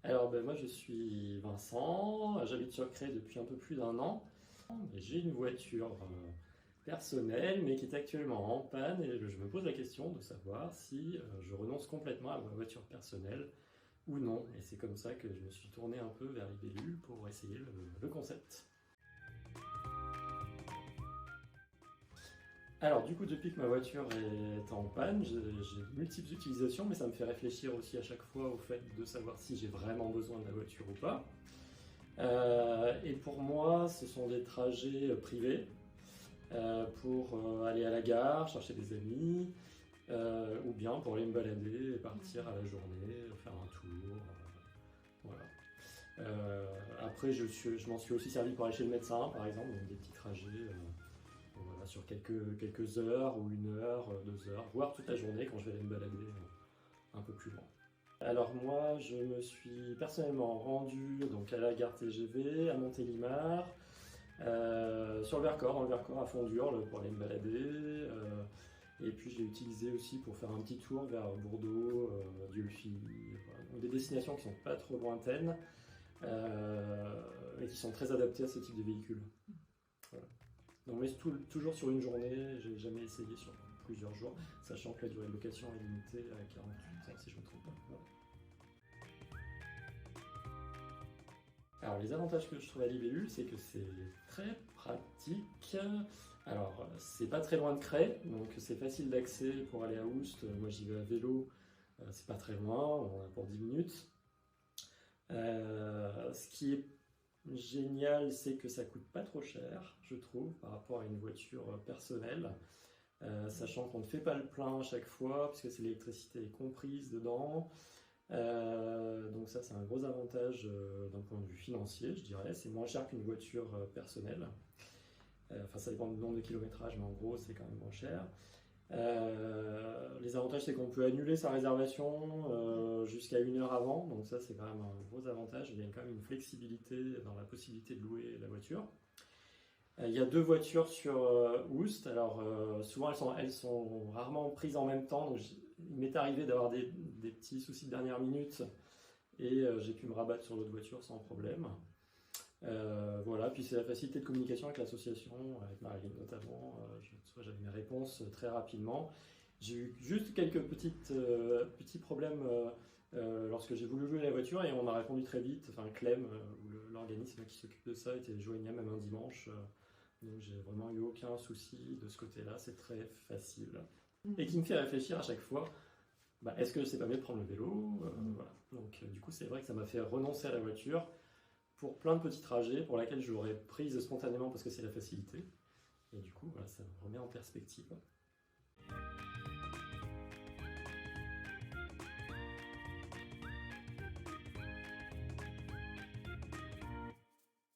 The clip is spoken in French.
Alors ben, moi je suis Vincent, j'habite sur Cré depuis un peu plus d'un an. J'ai une voiture personnelle mais qui est actuellement en panne et je me pose la question de savoir si je renonce complètement à ma voiture personnelle ou non. Et c'est comme ça que je me suis tourné un peu vers Libellule pour essayer le concept. Alors du coup depuis que ma voiture est en panne, j'ai multiples utilisations mais ça me fait réfléchir aussi à chaque fois au fait de savoir si j'ai vraiment besoin de la voiture ou pas. Et pour moi, ce sont des trajets privés pour aller à la gare, chercher des amis, ou bien pour aller me balader et partir à la journée, faire un tour. Voilà. Après, je m'en suis aussi servi pour aller chez le médecin, par exemple, donc des petits trajets voilà, sur quelques heures ou 1 heure, 2 heures, voire toute la journée quand je vais aller me balader un peu plus loin. Alors moi, je me suis personnellement rendu donc, à la gare TGV, à Montélimar, sur le Vercors, dans le Vercors à Fondurle pour aller me balader. Et puis j'ai utilisé aussi pour faire un petit tour vers Bordeaux, Dieulefit, voilà. Donc des destinations qui sont pas trop lointaines et qui sont très adaptées à ce type de véhicule. Voilà. Donc, mais toujours sur une journée, j'ai jamais essayé sur plusieurs jours, sachant que la durée de location est limitée à 48 heures si je ne me trompe pas. Voilà. Alors les avantages que je trouve à Libellule, c'est que c'est très pratique. Alors c'est pas très loin de Cré, donc c'est facile d'accès pour aller à Oust. Moi j'y vais à vélo, c'est pas très loin, on a pour 10 minutes. Ce qui est génial, c'est que ça coûte pas trop cher, je trouve, par rapport à une voiture personnelle. Sachant qu'on ne fait pas le plein à chaque fois, puisque c'est l'électricité est comprise dedans. Donc ça c'est un gros avantage d'un point de vue financier, je dirais. C'est moins cher qu'une voiture personnelle. Enfin ça dépend du nombre de kilométrage, mais en gros c'est quand même moins cher. Les avantages c'est qu'on peut annuler sa réservation jusqu'à 1 heure avant, donc ça c'est quand même un gros avantage. Il y a quand même une flexibilité dans la possibilité de louer la voiture. Il y a 2 voitures sur Oust, alors souvent elles sont rarement prises en même temps, donc il m'est arrivé d'avoir des petits soucis de dernière minute et j'ai pu me rabattre sur l'autre voiture sans problème. Voilà, puis c'est la facilité de communication avec l'association, avec Marilyn notamment, j'avais mes réponses très rapidement. J'ai eu juste quelques petits problèmes lorsque j'ai voulu louer la voiture et on m'a répondu très vite, enfin Clem, ou l'organisme qui s'occupe de ça, était joignable même un dimanche. Donc j'ai vraiment eu aucun souci de ce côté-là, c'est très facile. Et qui me fait réfléchir à chaque fois, bah, est-ce que c'est pas mieux de prendre le vélo voilà. Donc du coup c'est vrai que ça m'a fait renoncer à la voiture pour plein de petits trajets pour lesquels je l'aurais prise spontanément parce que c'est la facilité. Et du coup voilà, ça me remet en perspective.